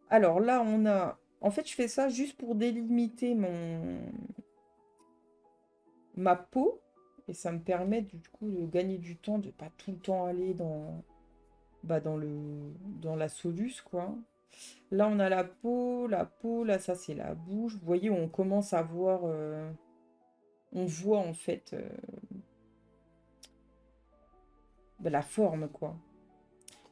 Alors là, on a... En fait, je fais ça juste pour délimiter ma peau. Et ça me permet du coup de gagner du temps, de pas tout le temps aller dans la soluce, quoi. Là, on a la peau, là, ça c'est la bouche. Vous voyez, on commence à voir, on voit en fait la forme, quoi.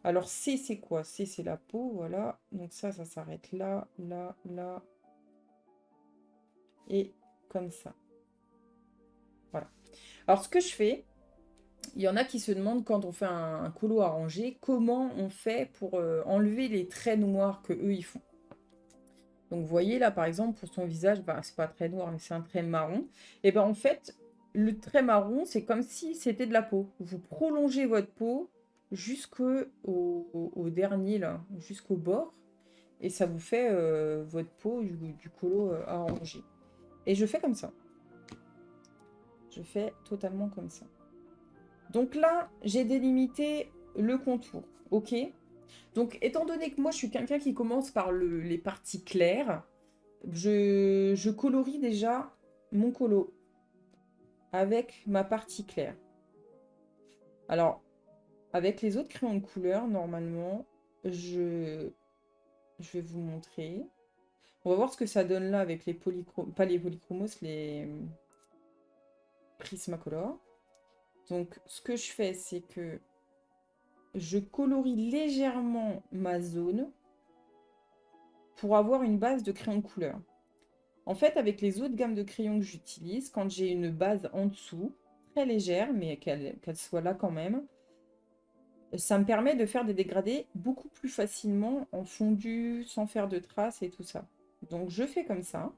Alors, C, c'est quoi? C, c'est la peau, voilà. Donc ça s'arrête là, là, là, et comme ça. Voilà. Alors, ce que je fais, il y en a qui se demandent quand on fait un colo arrangé, comment on fait pour enlever les traits noirs que eux ils font. Donc, vous voyez là, par exemple, pour son visage, bah, c'est pas très noir, mais c'est un trait marron. Et ben en fait, le trait marron, c'est comme si c'était de la peau. Vous prolongez votre peau jusqu'au dernier, là, jusqu'au bord. Et ça vous fait votre peau du colo arrangé. Et je fais comme ça. Je fais totalement comme ça. Donc là, j'ai délimité le contour. Ok. Donc, étant donné que moi, je suis quelqu'un qui commence par les parties claires, je colorie déjà mon colo avec ma partie claire. Alors, avec les autres crayons de couleur, normalement, je vais vous montrer. On va voir ce que ça donne là avec les polychromos, pas les polychromos, les Prismacolor. Donc, ce que je fais, c'est que je colorie légèrement ma zone pour avoir une base de crayon de couleur. En fait, avec les autres gammes de crayons que j'utilise, quand j'ai une base en dessous, très légère, mais qu'elle soit là quand même, ça me permet de faire des dégradés beaucoup plus facilement en fondu, sans faire de traces et tout ça. Donc je fais comme ça.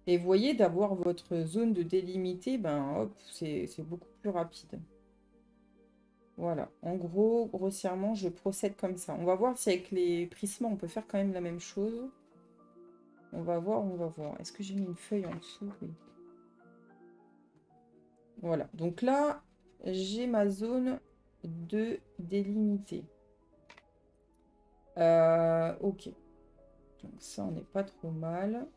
Et vous voyez, d'avoir votre zone de délimité, ben hop, c'est beaucoup plus rapide. Voilà, en gros, grossièrement, je procède comme ça. On va voir si avec les prismes, on peut faire quand même la même chose. On va voir, on va voir. Est-ce que j'ai mis une feuille en dessous? Oui. Voilà, donc là, j'ai ma zone de délimité. Ok, donc ça, on n'est pas trop mal.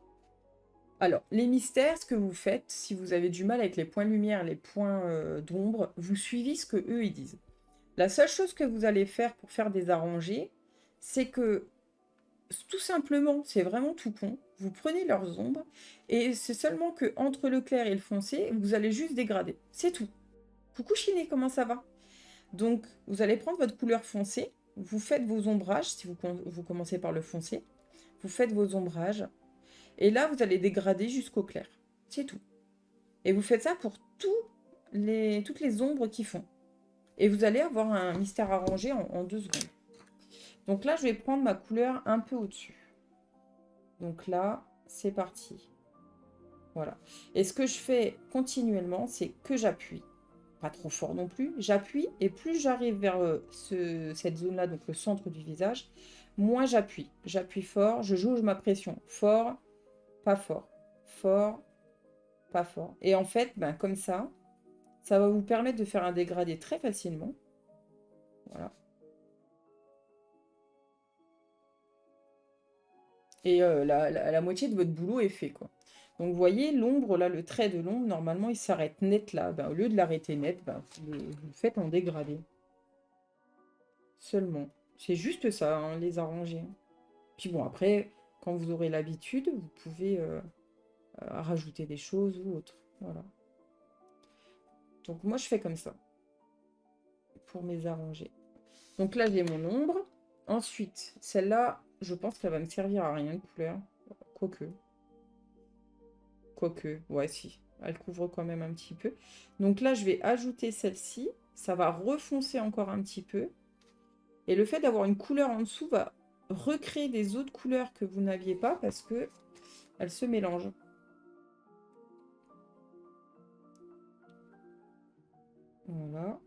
Alors, les mystères, ce que vous faites, si vous avez du mal avec les points de lumière, les points d'ombre, vous suivez ce que eux ils disent. La seule chose que vous allez faire pour faire des arrangés, c'est que tout simplement, c'est vraiment tout con. Vous prenez leurs ombres et c'est seulement que entre le clair et le foncé, vous allez juste dégrader. C'est tout. Coucou Chiné, comment ça va? Donc, vous allez prendre votre couleur foncée, vous faites vos ombrages, si vous commencez par le foncé, vous faites vos ombrages, et là, vous allez dégrader jusqu'au clair. C'est tout. Et vous faites ça pour toutes les ombres qui font. Et vous allez avoir un mystère arrangé en 2 secondes. Donc là, je vais prendre ma couleur un peu au-dessus. Donc là, c'est parti. Voilà. Et ce que je fais continuellement, c'est que j'appuie. Pas trop fort non plus. J'appuie et plus j'arrive vers cette zone-là, donc le centre du visage, moins j'appuie. J'appuie fort, je jauge ma pression. Fort, pas fort. Fort, pas fort. Et en fait, ben, comme ça va vous permettre de faire un dégradé très facilement. Voilà. Et la moitié de votre boulot est fait, quoi. Donc, vous voyez, l'ombre, là, le trait de l'ombre, normalement, il s'arrête net là. Ben, au lieu de l'arrêter net, ben, vous le faites en dégradé. Seulement. C'est juste ça, hein, les arranger. Puis bon, après, quand vous aurez l'habitude, vous pouvez rajouter des choses ou autre. Voilà. Donc, moi, je fais comme ça pour mes arrangés. Donc là, j'ai mon ombre. Ensuite, celle-là, je pense qu'elle va me servir à rien de couleur. Quoique. Quoique, ouais, si. Elle couvre quand même un petit peu. Donc là, je vais ajouter celle-ci. Ça va refoncer encore un petit peu. Et le fait d'avoir une couleur en dessous va recréer des autres couleurs que vous n'aviez pas parce que elles se mélangent. Voilà.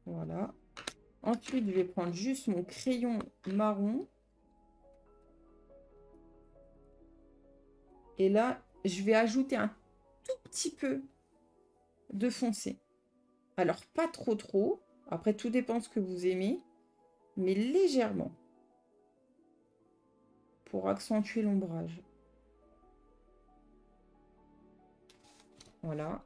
Voilà. Ensuite, je vais prendre juste mon crayon marron. Et là, je vais ajouter un tout petit peu de foncé. Alors, pas trop trop. Après, tout dépend ce que vous aimez. Mais légèrement. pour accentuer l'ombrage. Voilà.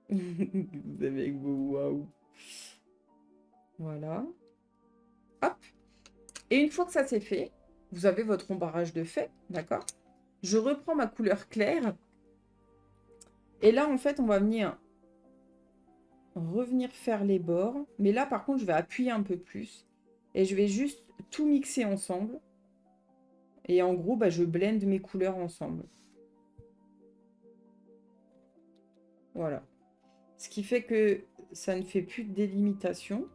Vous avez avec vos waouh. Voilà. Hop. Et une fois que ça c'est fait, vous avez votre ombrage de fait, d'accord? Je reprends ma couleur claire. Et là, en fait, on va venir revenir faire les bords. Mais là, par contre, je vais appuyer un peu plus. Et je vais juste tout mixer ensemble. Et en gros, bah, je blende mes couleurs ensemble. Voilà. Ce qui fait que ça ne fait plus de délimitation.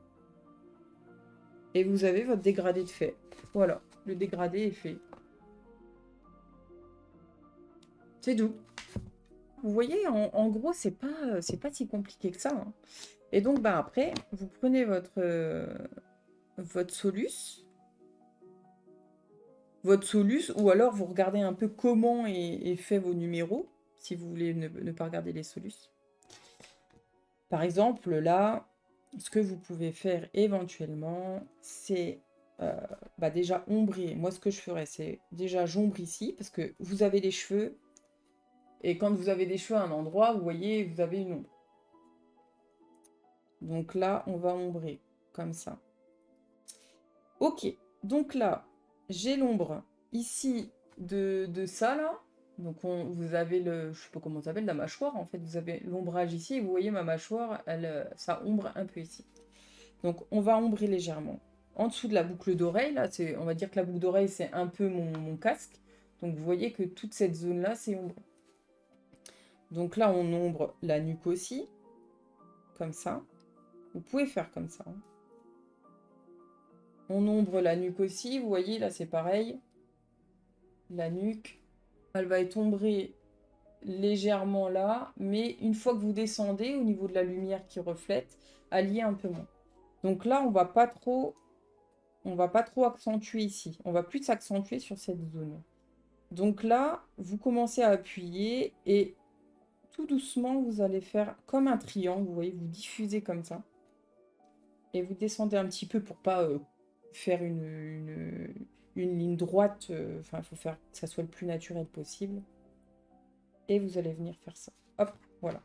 Et vous avez votre dégradé de fait. Voilà, le dégradé est fait. C'est doux. Vous voyez, en gros, c'est pas si compliqué que ça, hein. Et donc, bah, après, vous prenez votre solus, ou alors vous regardez un peu comment est fait vos numéros, si vous voulez ne pas regarder les solus. Par exemple, là, ce que vous pouvez faire éventuellement, c'est bah déjà ombrer. Moi, ce que je ferais, c'est déjà j'ombre ici, parce que vous avez des cheveux, et quand vous avez des cheveux à un endroit, vous voyez, vous avez une ombre. Donc là, on va ombrer, comme ça. Ok, donc là, j'ai l'ombre ici de ça, là. Donc vous avez le, je sais pas comment ça s'appelle, la mâchoire, en fait. Vous avez l'ombrage ici, et vous voyez ma mâchoire, ça ombre un peu ici. Donc on va ombrer légèrement. En dessous de la boucle d'oreille, là, on va dire que la boucle d'oreille, c'est un peu mon casque. Donc vous voyez que toute cette zone-là, c'est ombré. Donc là, on ombre la nuque aussi, comme ça. Vous pouvez faire comme ça, hein. On ombre la nuque aussi, vous voyez, là, c'est pareil. La nuque, elle va être ombrée légèrement là, mais une fois que vous descendez, au niveau de la lumière qui reflète, elle y est un peu moins. Donc là, on va pas trop accentuer ici. On va plus s'accentuer sur cette zone. Donc là, vous commencez à appuyer et tout doucement, vous allez faire comme un triangle. Vous voyez, vous diffusez comme ça. Et vous descendez un petit peu pour pas faire une ligne droite. Enfin, il faut faire que ça soit le plus naturel possible. Et vous allez venir faire ça. Hop, voilà.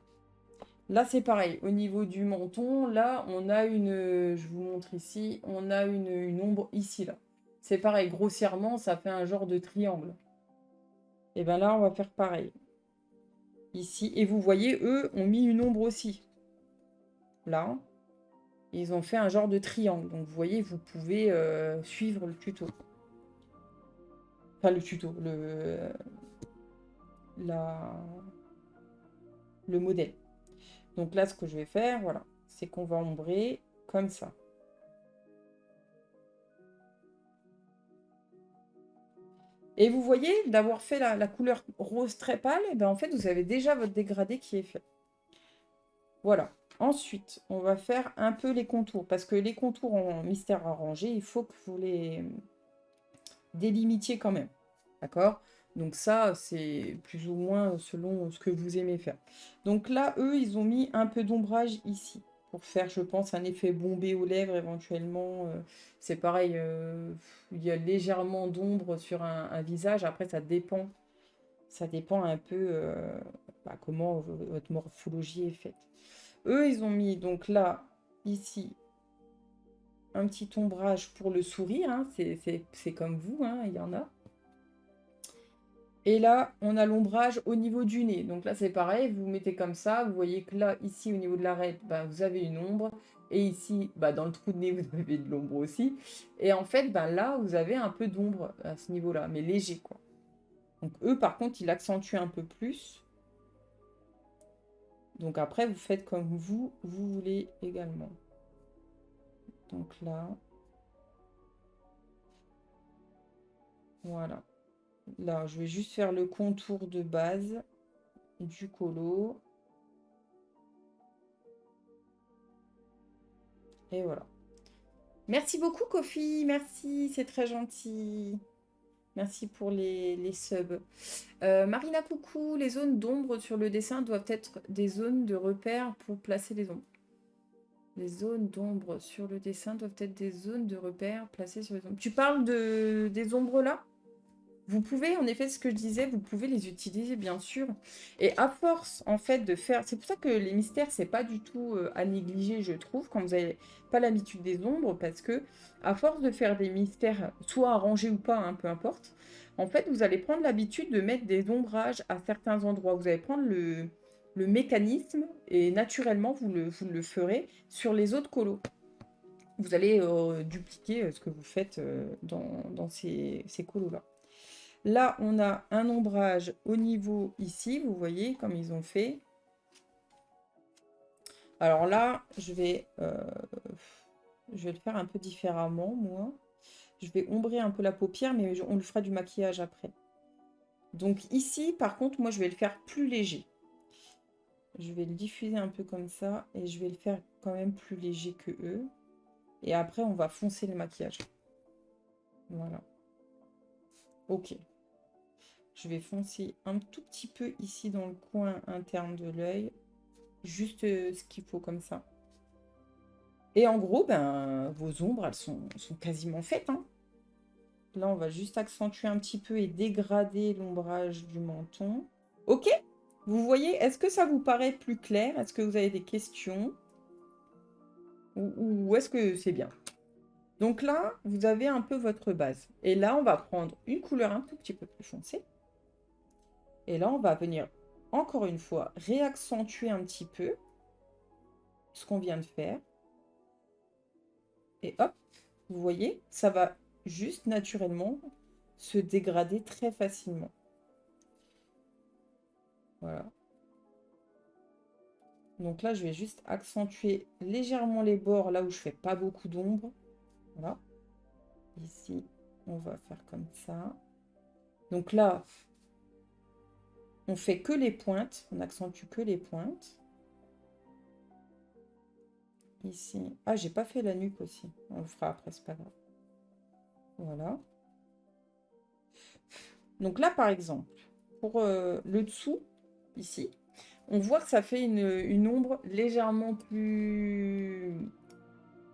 Là, c'est pareil. Au niveau du menton, là, on a je vous montre ici, on a une ombre ici, là. C'est pareil, grossièrement, ça fait un genre de triangle. Et bien là, on va faire pareil. Ici. Et vous voyez, eux ont mis une ombre aussi. Là. Ils ont fait un genre de triangle. Donc, vous voyez, vous pouvez suivre le tuto. Enfin, le tuto. Le modèle. Donc là, ce que je vais faire, voilà, c'est qu'on va ombrer comme ça. Et vous voyez, d'avoir fait la couleur rose très pâle, et ben en fait, vous avez déjà votre dégradé qui est fait. Voilà. Ensuite, on va faire un peu les contours. Parce que les contours en mystère arrangé, il faut que vous les délimitiez quand même. D'accord? Donc ça, c'est plus ou moins selon ce que vous aimez faire. Donc là, eux, ils ont mis un peu d'ombrage ici. Pour faire, je pense, un effet bombé aux lèvres éventuellement. C'est pareil, il y a légèrement d'ombre sur un visage. Après, ça dépend. Ça dépend un peu comment votre morphologie est faite. Eux, ils ont mis donc là, ici, un petit ombrage pour le sourire. Hein. C'est comme vous, hein, il y en a. Et là, on a l'ombrage au niveau du nez. Donc là, c'est pareil, vous mettez comme ça. Vous voyez que là, ici, au niveau de l'arête, bah, vous avez une ombre. Et ici, bah, dans le trou de nez, vous avez de l'ombre aussi. Et en fait, bah, là, vous avez un peu d'ombre à ce niveau-là, mais léger, quoi. Donc eux, par contre, ils accentuent un peu plus. Donc après, vous faites comme vous voulez également. Donc là, voilà. Là, je vais juste faire le contour de base du colo. Et voilà. Merci beaucoup, Kofi. Merci, c'est très gentil. Merci pour les subs. Marina, coucou. Les zones d'ombre sur le dessin doivent être des zones de repère pour placer les ombres. Les zones d'ombre sur le dessin doivent être des zones de repère placées sur les ombres. Tu parles des ombres là? Vous pouvez, en effet, ce que je disais, vous pouvez les utiliser, bien sûr. Et à force, en fait, de faire... C'est pour ça que les mystères, c'est pas du tout à négliger, je trouve, quand vous n'avez pas l'habitude des ombres, parce que à force de faire des mystères, soit arrangés ou pas, hein, peu importe, en fait, vous allez prendre l'habitude de mettre des ombrages à certains endroits. Vous allez prendre le mécanisme et naturellement, vous le ferez sur les autres colos. Vous allez dupliquer ce que vous faites dans ces colos-là. Là, on a un ombrage au niveau ici, vous voyez comme ils ont fait. Alors là, je vais le faire un peu différemment, moi. Je vais ombrer un peu la paupière, mais on lui fera du maquillage après. Donc ici, par contre, moi, je vais le faire plus léger. Je vais le diffuser un peu comme ça, et je vais le faire quand même plus léger que eux. Et après, on va foncer le maquillage. Voilà. Ok. Je vais foncer un tout petit peu ici dans le coin interne de l'œil. Juste ce qu'il faut comme ça. Et en gros, ben, vos ombres, elles sont quasiment faites. Hein. Là, on va juste accentuer un petit peu et dégrader l'ombrage du menton. Ok? Vous voyez, est-ce que ça vous paraît plus clair? Est-ce que vous avez des questions? Ou est-ce que c'est bien? Donc là, vous avez un peu votre base. Et là, on va prendre une couleur un tout petit peu plus foncée. Et là, on va venir, encore une fois, réaccentuer un petit peu ce qu'on vient de faire. Et hop, vous voyez, ça va juste naturellement se dégrader très facilement. Voilà. Donc là, je vais juste accentuer légèrement les bords là où je fais pas beaucoup d'ombre. Voilà. Ici, on va faire comme ça. Donc là, on fait que les pointes. On accentue que les pointes. Ici. Ah, j'ai pas fait la nuque aussi. On le fera après, c'est pas grave. Voilà. Donc là, par exemple, pour le dessous, ici, on voit que ça fait une ombre légèrement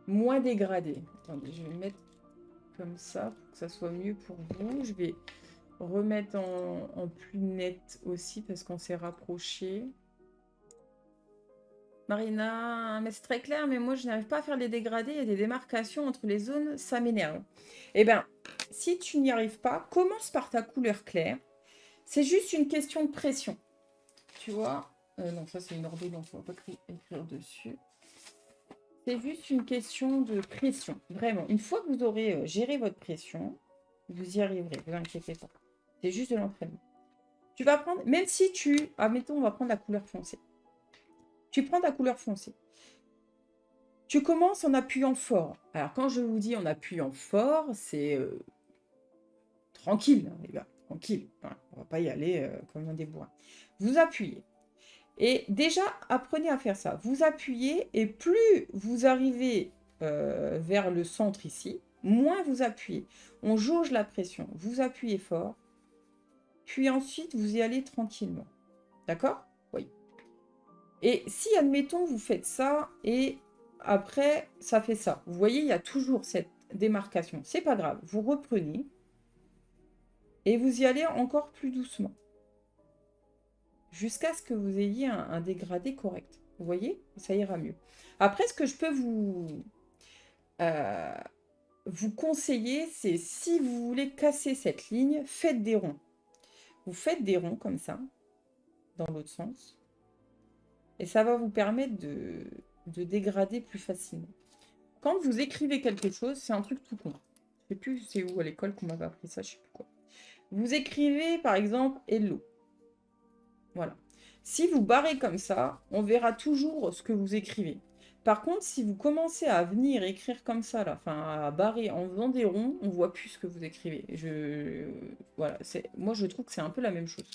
moins dégradée. Attendez, je vais le mettre comme ça pour que ça soit mieux pour vous. Je vais remettre en plus net aussi parce qu'on s'est rapproché. Marina, mais c'est très clair, mais moi je n'arrive pas à faire les dégradés, il y a des démarcations entre les zones, ça m'énerve. Eh bien, si tu n'y arrives pas, commence par ta couleur claire. C'est juste une question de pression. Tu vois, non, ça c'est une ordonnance, on ne va pas écrire dessus. C'est juste une question de pression, vraiment. Une fois que vous aurez géré votre pression, vous y arriverez, ne vous inquiétez pas. C'est juste de l'entraînement. Tu vas prendre, même si tu, admettons, on va prendre la couleur foncée. Tu prends ta couleur foncée. Tu commences en appuyant fort. Alors, quand je vous dis en appuyant fort, c'est tranquille, hein, les gars, tranquille. Hein, on va pas y aller comme un débourrin. Vous appuyez. Et déjà, apprenez à faire ça. Vous appuyez et plus vous arrivez vers le centre ici, moins vous appuyez. On jauge la pression. Vous appuyez fort. Puis ensuite, vous y allez tranquillement. D'accord? Oui. Et si, admettons, vous faites ça et après, ça fait ça. Vous voyez, il y a toujours cette démarcation. C'est pas grave. Vous reprenez et vous y allez encore plus doucement. Jusqu'à ce que vous ayez un dégradé correct. Vous voyez? Ça ira mieux. Après, ce que je peux vous conseiller, c'est si vous voulez casser cette ligne, faites des ronds. Vous faites des ronds comme ça, dans l'autre sens. Et ça va vous permettre de dégrader plus facilement. Quand vous écrivez quelque chose, c'est un truc tout con. Je ne sais plus c'est où à l'école qu'on m'avait appris ça, je ne sais plus quoi. Vous écrivez par exemple « hello ». Voilà. Si vous barrez comme ça, on verra toujours ce que vous écrivez. Par contre, si vous commencez à venir écrire comme ça, là, enfin à barrer en faisant des ronds, on voit plus ce que vous écrivez. Voilà, moi je trouve que c'est un peu la même chose.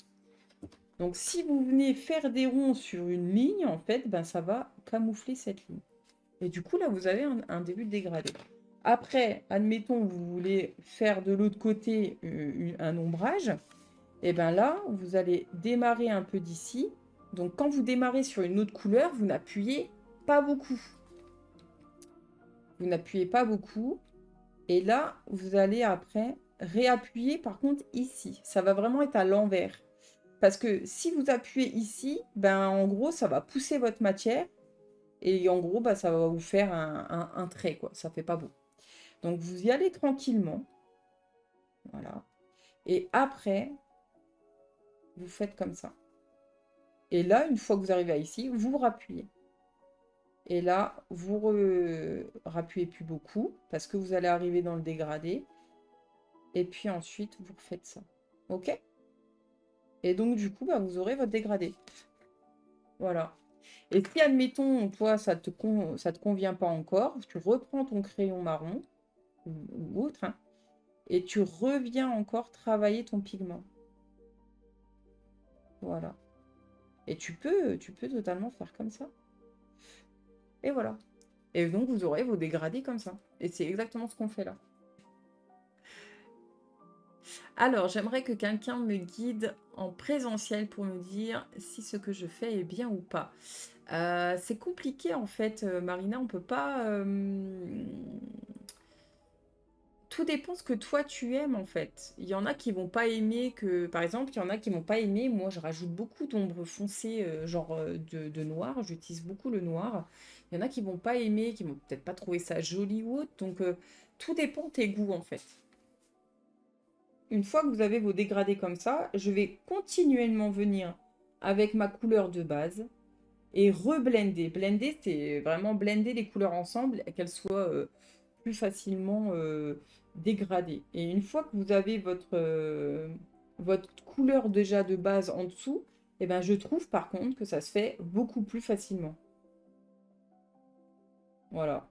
Donc si vous venez faire des ronds sur une ligne, en fait, ben, ça va camoufler cette ligne. Et du coup, là, vous avez un début de dégradé. Après, admettons, vous voulez faire de l'autre côté un ombrage. Et bien là, vous allez démarrer un peu d'ici. Donc, quand vous démarrez sur une autre couleur, vous n'appuyez pas beaucoup. Vous n'appuyez pas beaucoup. Et là, vous allez après réappuyer par contre ici. Ça va vraiment être à l'envers. Parce que si vous appuyez ici, ben en gros, ça va pousser votre matière. Et en gros, bah, ça va vous faire un trait, quoi. Ça fait pas beau. Donc, vous y allez tranquillement. Voilà. Et après, vous faites comme ça. Et là, une fois que vous arrivez à ici, vous rappuyez. Et là, vous rappuyez plus beaucoup parce que vous allez arriver dans le dégradé. Et puis ensuite, vous refaites ça. OK? Et donc, du coup, bah, vous aurez votre dégradé. Voilà. Et si, admettons, toi, ça te convient pas encore, tu reprends ton crayon marron ou autre, hein, et tu reviens encore travailler ton pigment. Voilà. Et tu peux totalement faire comme ça. Et voilà. Et donc, vous aurez vos dégradés comme ça. Et c'est exactement ce qu'on fait là. Alors, j'aimerais que quelqu'un me guide en présentiel pour me dire si ce que je fais est bien ou pas. C'est compliqué en fait, Marina, on peut pas... Tout dépend ce que toi tu aimes en fait. Il y en a qui vont pas aimer que... Par exemple, il y en a qui vont pas aimer. Moi, je rajoute beaucoup d'ombre foncée, genre de noir. J'utilise beaucoup le noir. Il y en a qui vont pas aimer, qui vont peut-être pas trouver ça joli ou autre. Donc, tout dépend de tes goûts en fait. Une fois que vous avez vos dégradés comme ça, je vais continuellement venir avec ma couleur de base et reblender. Blender, c'est vraiment blender les couleurs ensemble et qu'elles soient plus facilement dégradées. Et une fois que vous avez votre couleur déjà de base en dessous, eh ben, je trouve par contre que ça se fait beaucoup plus facilement. Voilà.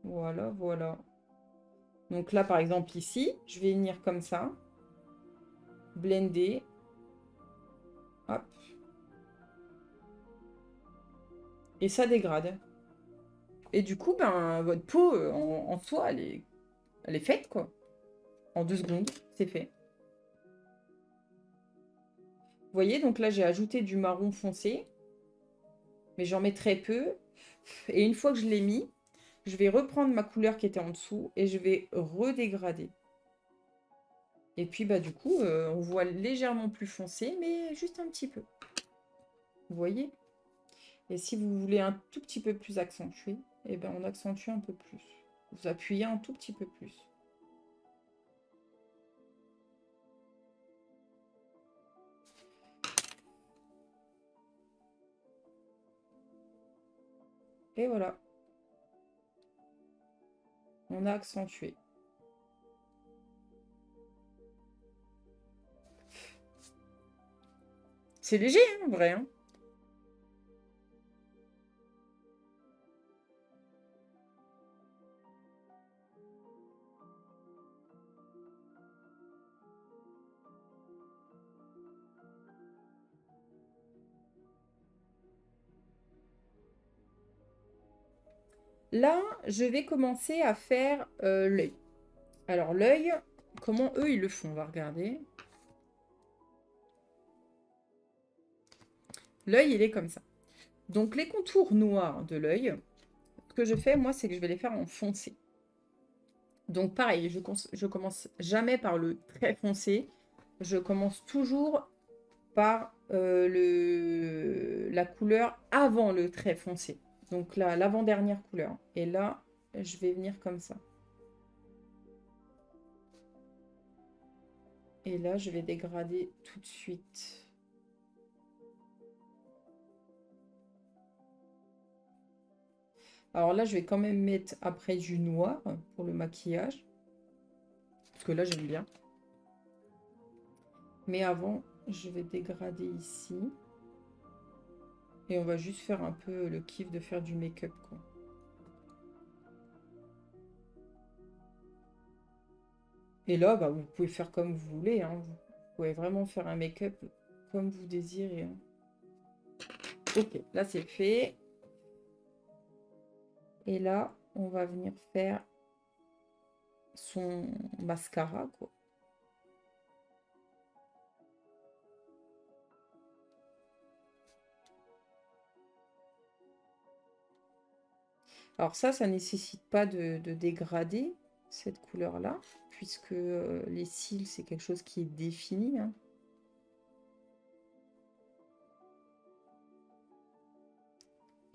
Voilà, voilà. Donc là, par exemple, ici, je vais venir comme ça, blender, hop, et ça dégrade. Et du coup, ben, votre peau, en soi, elle est faite, quoi. En 2 secondes, c'est fait. Vous voyez, donc là, j'ai ajouté du marron foncé, mais j'en mets très peu. Et une fois que je l'ai mis, je vais reprendre ma couleur qui était en dessous et je vais redégrader. Et puis, bah, du coup, on voit légèrement plus foncé, mais juste un petit peu. Vous voyez? Et si vous voulez un tout petit peu plus accentué, eh ben, on accentue un peu plus. Vous appuyez un tout petit peu plus. Et voilà, on a accentué. C'est léger, hein, en vrai, hein. Là, je vais commencer à faire l'œil. Alors, l'œil, comment eux, ils le font? On va regarder. L'œil, il est comme ça. Donc, les contours noirs de l'œil, ce que je fais, moi, c'est que je vais les faire en foncé. Donc, pareil, je commence jamais par le très foncé. Je commence toujours par la couleur avant le très foncé. Donc, l'avant-dernière couleur. Et là, je vais venir comme ça. Et là, je vais dégrader tout de suite. Alors là, je vais quand même mettre après du noir pour le maquillage. Parce que là, j'aime bien. Mais avant, je vais dégrader ici. Et on va juste faire un peu le kiff de faire du make-up, quoi. Et là, bah, vous pouvez faire comme vous voulez, hein. Vous pouvez vraiment faire un make-up comme vous désirez, hein. Ok, là, c'est fait. Et là, on va venir faire son mascara, quoi. Alors ça nécessite pas de dégrader cette couleur-là, puisque les cils, c'est quelque chose qui est défini, hein.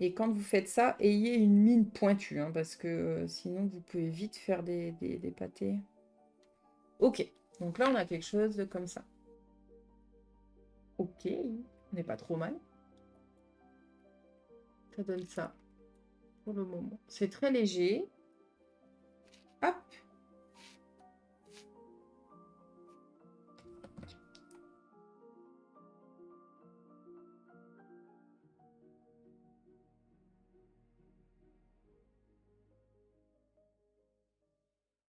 Et quand vous faites ça, ayez une mine pointue, hein, parce que sinon, vous pouvez vite faire des pâtés. Ok, donc là, on a quelque chose de comme ça. Ok, on n'est pas trop mal. Ça donne ça pour le moment. C'est très léger. Hop,